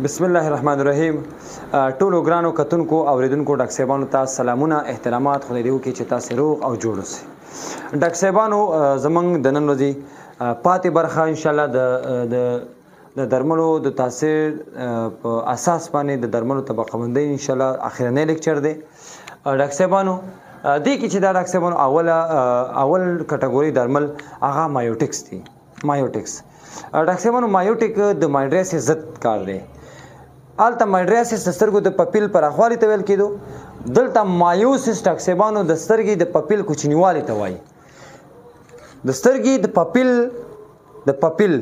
بسم الله الرحمن الرحیم. ټولو ګرانو کتونکو اوریدونکو ډاکټر صاحبانو ته سلامونه احترامات خدای دې وکړي چې تاسو روغ او جوړ اوسئ. ډاکټر صاحبانو زمونږ د نن ورځې پاتې برخه ان شاء الله د درملو د تاثیر په اساس باندې د درملو طبقه بندي ان شاء الله اخرنی لیکچر دی. ډاکټر صاحبانو دې کې چې دا ډاکټر صاحبانو اول کټګوري درمل هغه مایوټکس دي. مایوټکس ډاکټر صاحبانو مایوټیک د مایډریاسس ضد کار دی. الته مایډریاسس د سترګو د پپیل پراخوالي ته ویل کېدو. دلته مایوسس ډاکټر صاحبانو د سترګې د پپیل کوچنیوالي ته وایي. د سترګې د پپیل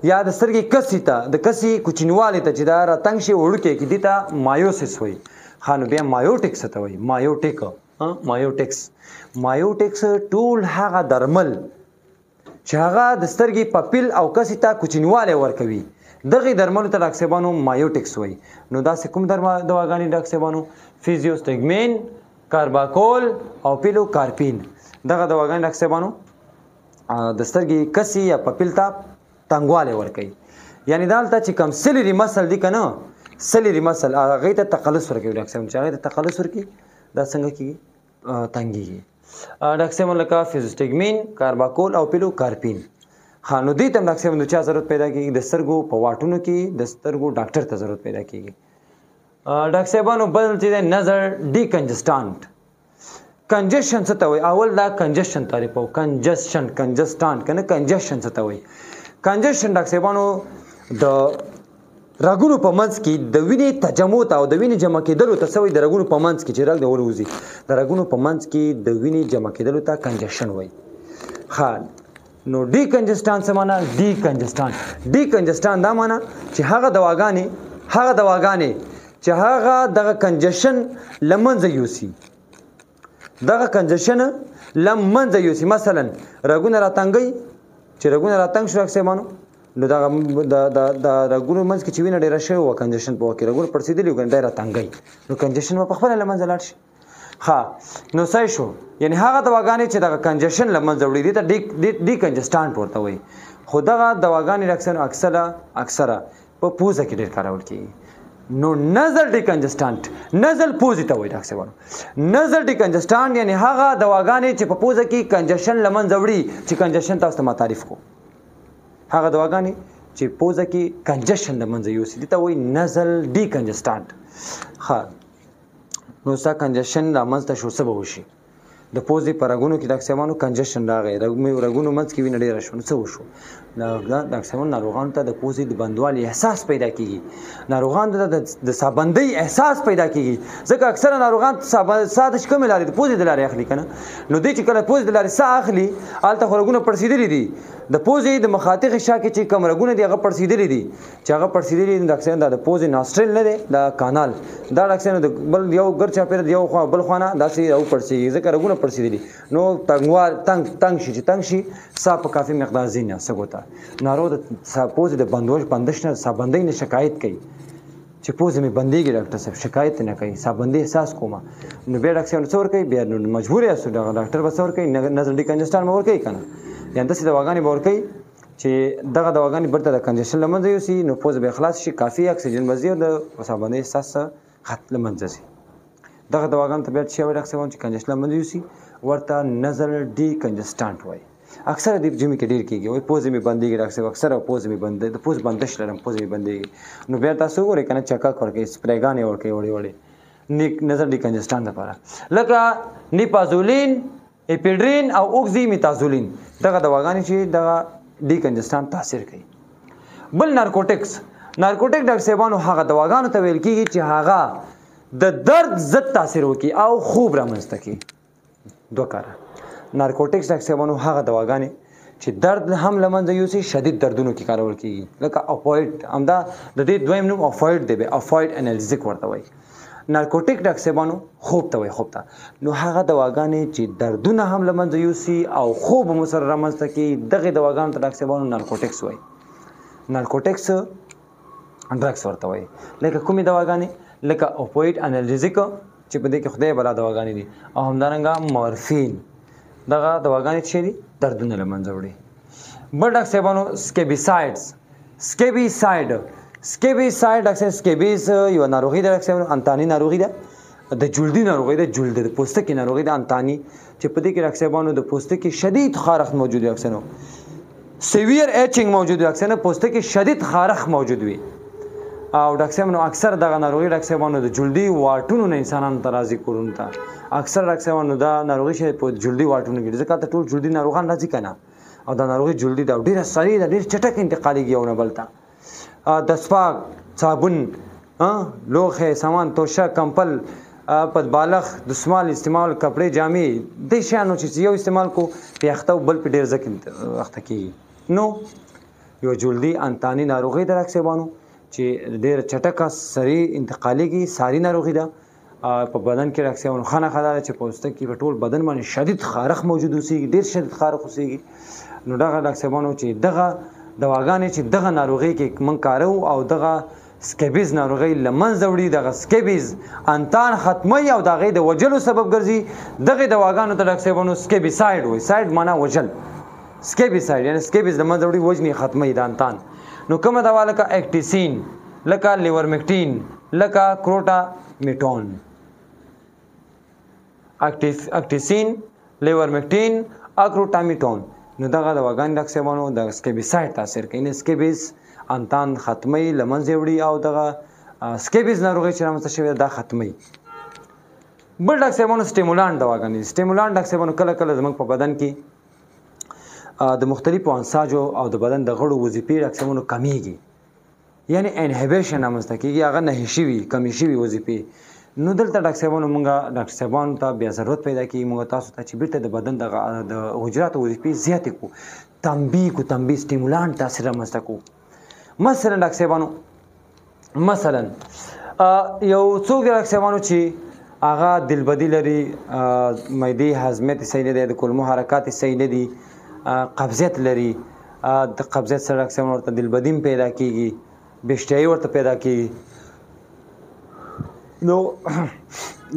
یا د سترګې کسي ته د کسي کوچنیوالي ته چې دا راتنګ شي وړوکی کې دې ته مایوسس وایي. ښه نو بیا مایوټکس ته وایي. مایوټکس ټول هغه درمل چې هغه د سترګې پپیل او کسي ته کوچنیوالی ورکوي دغې درملو ته ډاکټر صاحبانو مایوټکس وایي. نو داسې کوم دواګانې ډاکټر صاحبانو؟ فیزیوسټګمین، کارباکول او پیلوکارپین. دغه دواګانې ډاکټر صاحبانو د سترګې کسي یا پپیل ته تنګوالی ورکوي. یعنې دلته چې کوم سلیري مسل دي که نه، سلیري مسل هغې ته تقلص ورکوي ډاکټر صاحب. چې هغې ته تقلص ورکوي دا څنګه کېږي؟ تنګېږي. ډاکټر صاحب لکه فیزوسټګمین، کارباکول او پیلوکارپین. ها نو دې ته هم ډاکټر صاحب د چا ضرورت پیدا کېږي؟ د سترګو په واټونو کې د سترګو ډاکټر ته ضرورت پیدا کېږي. ډاکټر صاحبانو بل چې دی نظر ډیکنجسټانټ. کنجسشن څه ته وایي؟ اول دا کنجسشن تعریفوو. کنجسټانټ که نه کنجسشن څه ته وایي؟ کنجسشن ډاکټر صاحبانو د رګونو په منځ کې د وینې تجمع ته او د وینې جمع کېدلو ته څه وایي؟ د رګونو په منځ کې چې رګ د وروځي د رګونو په منځ کې د وینې جمع کېدلو ته کنجسشن وایي. ښه نو ډیکنجسټانټ څه معنا؟ ډیکنجسټانټ دا معنا چې هغه دواګانې چې هغه دغه کنجسشن له منځه یوسي. دغه کنجسشن له منځه یوسي. مثلا رګونه راتنګوي. چې رګونه راتنګ شو ډاکټر صاحبانو نو د رګونو منځ کې چې وینه ډېره شوې وه کنجسشن په وخت کې رګونه پړسېدلي وو که نه دی راتنګوي نو کنجسشن به پخپله له منځه لاړ شي. ښه نو څه شو؟ یعنې هغه دواګانې چې دغه کنجسشن له منځه وړي دې ته ډیکنجسټانټ ورته وایي. خو دغه دواګانې اکثره په پوزه کې ډېر کارول کېږي. نو نزل ډیکنجسټانټ نزل پوزې ته وایي ډاکټر صاحبانو. نزل ډیکنجسټانټ یعنې هغه دواګانې چې په پوزه کې کنجسشن له منځه وړي چې کنجسشن تاسو ته ما تعریف کړو. هغه دواګانې چې پوزه کې کنجسشن له منځه یوسي دې ته وایي نزل ډیکنجسټانټ. ښه نو ستا کنجسشن را منځته شو څه به وشي؟ د پوزې په رګونو کې ډاکټر صاحبانو کنجسشن راغی. رګونو منځ کې وینه ډېره شوه نو څه وشو؟ ډاکټر صاحبانو ناروغانو ته د پوزې د بندوالي احساس پیدا کېږي. ناروغانو ته د سابندۍ احساس پیدا کېږي. ځکه اکثره ناروغان ساه د کومې لارې؟ د پوزې د لارې اخلي که نه. نو دوی چې کله پوزې د لارې ساه اخلي هلته خو رګونه پړسېدلي دي. د پوزې د مخاطي غشا کې چې کوم رګونه دي هغه پړسېدلي دي. چې هغه پړسېدلي دي ډاکټر صاحب دا د پوزې ناسټرل نه دی دا کانال دا ډاکټر صاحب د بل یو ګر چاپېره د یو خوا بل خوا نه داسې راوپړسېږي ځکه رګونه پړسېدلي نو تنګ شي. چې تنګ شي ساه په کافي مقدار ځینې سږو ته ناروغ د پوزې د بندش نه سابندۍ نه شکایت کوي چې پوزې مې بندېږي ډاکټر صاحب شکایت نه کوي سابندۍ احساس کومه. نو بیا ډاکټر صاحب څه ورکوي؟ بیا نو مجبور یاستو ډاکټر به څه ورکوي؟ نزل ډیکنجسټانټ به ورکوي که نه یا داسې دواګانې به ورکوي چې دغه دواګانې بیرته د کنجسشن له منځه یوسي نو پوزه به خلاص شي کافي اکسیجن به ځي او د سابندۍ احساس له منځه ځي. دغه دواګانو ته بیا څه وایي ډاکټر صاحب چې کنجسشن له منځه یوسي ورته نزل ډیکنجسټانټ وایي. اکثره دې ژمي کې ډېر کېږي وایي پوزې مې بندېږي ډاکټر صاحب اکثره پوزې مې بندې د پوز بندش لرم پوزې مې بندېږي. نو بیا تاسو وګورئ که نه چکک ورکوي سپرېګانې ورکوي وړې نزل ډیکنجسټانټ لپاره لکه نیپازولین، اپیډرین او اوکزیمیتازولین. دغه دواګانې چې دغه ډیکنجسټانټ تاثیر کوي. بل نارکوټکس ډاکټر صاحبانو هغه دواګانو ته ویل کېږي چې هغه د درد ضد تاثیر وکړي او خوب رامنځته کړي. دوه کاره نارکوټکس ډاکټر صاحبانو هغه دواګانې چې درد هم له منځه یوسي شدید دردونو کې کارول کېږي لکه اپوایډ همدا د دې دویم نوم اپوایډ دی اپوایډ انالجیک ورته وایي. نارکوټیک ډاکټر صاحبانو خوب ته وایي خوب ته. نو هغه دواګانې چې دردونه هم له منځه یوسي او خوب هم سره رامنځته کړي دغې دواګانو ته ډاکټر صاحبانو نارکوټکس وایي. نارکوټکس ډرګس ورته وایي. لکه کومې دواګانې؟ لکه اپوایډ انالجیک چې په دې کې خدای بلا دواګانې دي او همدارنګه مورفین. دغه دواګانې چې دي دردونه له منځه وړي. بل ډاکټر صاحبانو سکیبیسایډ سکیبیساید ډاکټر سکیبیز یو ناروغي ده ډاکټر انتاني ناروغي ده د جلدي ناروغي ده جلد د پوستکي ناروغي ده انتاني چې په دې کې ډاکټر د پوستکي شدید خارښت موجود وي ډاکټر سیویر ایچینګ موجود وي ډاکټر پوستکي شدید خارښ موجود وي او ډاکټر اکثر دغه ناروغي ډاکټر د جلدي واټونو نه انسانانو ته راځي کورونو ته اکثر ډاکټر دا ناروغي چې په جلدي واټونو کې ځکه ته ټول جلدي ناروغان راځي کنه او دا ناروغي جلدي دا ډیره سریع ده ډیر چټک انتقالېږي یو نه بل ته دستپاک صابون لوښی سامان توشه کمپل پد بالغ دستمال استعمال کپڑے جامې د شیانو چې یو استعمال کو په اخته بل په ډیر ځکه اخته کیږي نو یو جلدي انتاني ناروغي ده ډاکټر چې ډیر چټکه سریع انتقالېږي ساری ناروغي ده په بدن کې ډاکټر خانه خدای چې پوستکي په ټول بدن باندې شدید خارښ موجود اوسېږي ډیر شدید خارښ اوسېږي نو دغه ډاکټر چې دغه دواګانې چې دغه ناروغي کې من کارو او دغه سکیبیز ناروغي لمنځه وړي دغه سکیبیز انتان ختمي او دغه د وجلو سبب ګرځي دغه دواګانو ته ډاکټر سکیبیساید وایي ساید معنا وجل سکیبیساید یعنی سکیبیز لمنځه وړي وجني ختمي د انتان نو کومه دوا لکه اکټیسین لکه لیورمکټین لکه کروټامیټون اکټیسین لیورمکټین اکروټامیټون نو دغه دواګان ډاکټر د سکیبیساید تاثیر کوي نه سکیبیز انتان ختمي لمنځه وړي او دغه سکیبیز ناروغي چې رامنځته شوې دا ختمي بل ډاکټر سټیمولانټ دواګانې سټیمولانټ ډاکټر کله کله زموږ په بدن کې د مختلفو انساجو او د بدن د غړو وظیفې ډاکټر کمیږي یعنی انهبیشن رامنځته کیږي هغه نه شي کمی شي وظیفې نو دلته ډاکټر مونږه ډاکټر ته بیا ضرورت پیدا کیږي مونږ تاسو ته چې بیرته د بدن د حجرات وظیفې زیاتې کو تنبیه سټیمولانټ تاثیر رامنځته کو مثلا ډاکټر مثلا یو څوک ډاکټر چې هغه دلبدي لري معدې هضمت صحیح نه دی د کولمو حرکات صحیح نه دي قبضیت لري د قبضیت سره ډاکټر ورته دلبدیم پیدا کیږي بشتیايي ورته پیدا کیږي نو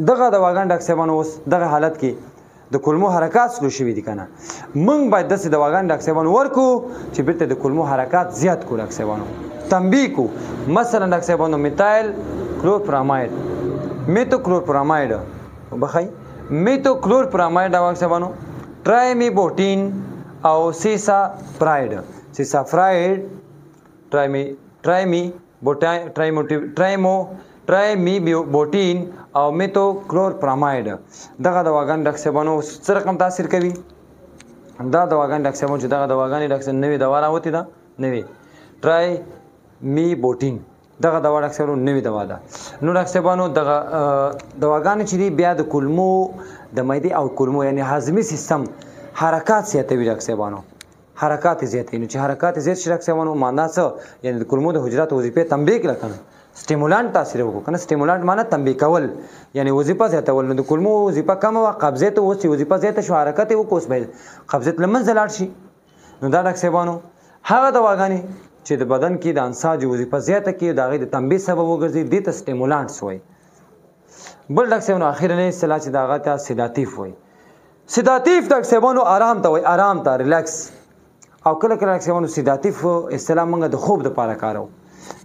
دغه دواګان ډاکټر اوس دغه حالت کې د کولمو حرکات سلو شوي دي کنه موږ باید داسې دواګان ډاکټر ورکو چې بیرته د کولمو حرکات زیات کو ډاکټر تنبیه کو مثلا ډاکټر میتایل کلورپراماید میتوکلورپراماید بخای میتوکلورپراماید ډاکټر ټرایمیبوټین او سیسافرایډ ټرایمیبوټین او میتوکلورپراماید دغه دواګان ډاکټر څه رقم تاثیر کوي دا دواګان ډاکټر چې دغه دواګانې ډاکټر نوې دوا راوتې ده نوې ټرایمیبوټین دغه دوا ډاکټر نوې دوا ده نو ډاکټر دغه دواګانې چې دي بیا د کولمو د معدې او کولمو یعنی هضمي سیستم حرکات زیاتوي ډاکټر حرکات زیاتوي نو چې حرکات زیات شي ډاکټر معنا څه یعنی د کولمو د حجرات وظیفې تنبیه کړه کنه سټیمولانټ تاثیر وکړو کنه سټیمولانټ معنا تنبیه کول یعنی وظیفه زیاتول نو د کولمو وظیفه کم او قبضیت اوس وظیفه زیاته شو حرکت وکوس به قبضیت لمنځه لاړ شي نو دا ډاکټر هغه دواګانې چې د بدن کې د انساج وظیفه زیاته کې د هغې د تنبیه سبب وګرځي دې ته سټیمولانټس وایي بل ډاکټر اخرنۍ اصطلاح چې د هغه ته سیداتیف وایي سیداتیف ډاکټر آرام ته وایي آرام ته ریلیکس او کله کله ډاکټر سیداتیف اصطلاح موږ د خوب دپاره کارو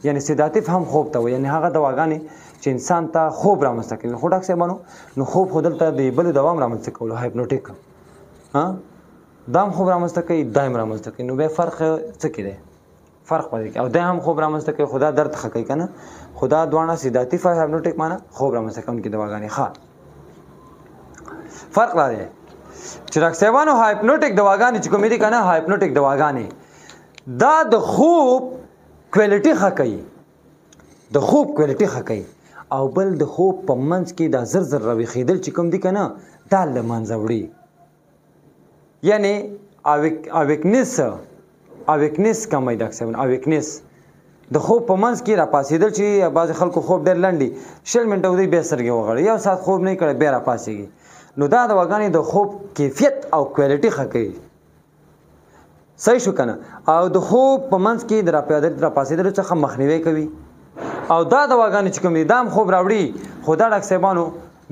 یعنی سیداتیف هم خوب ته وایي یعنی هغه دواګانې چې انسان ته خوب رامنځته کوي خو ډاکټر نو خوب خو دلته د بلې دوا هم رامنځته کولو هایپنوټیک دا هم خوب رامنځته کوي دا هم رامنځته کوي نو بیا فرق څه کې دی فرق پدې کې او دا هم خوب رامنځته کوي خدا درد ښه کوي که نه خدا دواړه سیداتیف او هایپنوټیک معنا خوب رامنځته کوونکي دواګانې ښه فرق لا دی چې ډاکټر هایپنوټیک دواګانې چې کومې دي که نه هایپنوټیک دواګانې دا د خوب کوالټي ښه کوي د خوب کوالټي ښه کوي او بل د خوب په منځ کې دا زر زر راویښېدل چې کوم دي که نه دا له منځه وړي یعنی اویکنس کمی ډاکټر اویکنس د خوب په منځ کې راپاسېدل چې بعضې خلکو خوب ډېر لنډ وي 20 منټه ودی بیا سترګې وغړي یو ساعت خوب نه کړی بیا راپاسېږي نو دا دواګانې د خوب کیفیت او کوالټي ښه کوي صحیح شو کنه او د خوب په منځ کې د راپاسېدلو څخه مخنیوی کوي او دا دواګانې چې کوم دي دا هم خوب راوړي خو دا ډاکټر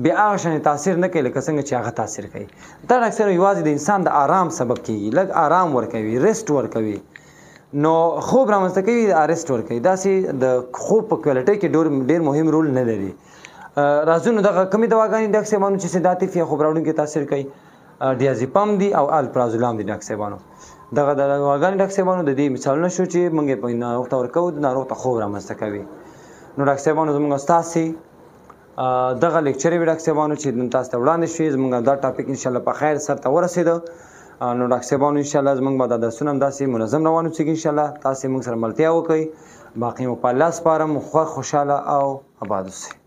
بیا هغه شانې تاثیر نه کوي لکه څنګه چې هغه تاثیر کوي دا ډاکټر یوازې د انسان د آرام سبب کېږي لږ آرام ورکوي ریسټ ورکوي نو خوب رامنځته کوي ارست ورکوي داسې د خوب په کوالټۍ کې ډېر مهم رول نه لري راځو نو دغه کومې دواګانې ډاکټر صاحبانو چې سیداتیف یا خوب راوړونکي تاثیر کوي ډیازیپام دي او الپرازولام دي ډاکټر صاحبانو دغه دواګانې ډاکټر صاحبانو د دې مثالونه شو چې موږ یې په ناروغ ته ورکوو د ناروغ ته خوب رامنځته کوي نو ډاکټر صاحبانو زموږ ستاسې دغه لیکچر وي ډاکټر صاحبانو چې تاسو ته وړاندې شوي زموږ دا ټاپک انشاءالله په خیر سرته ورسېده نو ډاکټر صاحبانو انشاءالله زموږ به دا درسونه هم داسې منظم روان اوسېږي انشاءالله تاسې موږ سره ملتیا وکړئ باقي مو په الله سپارم خوښ خوشحاله او آباد اوسئ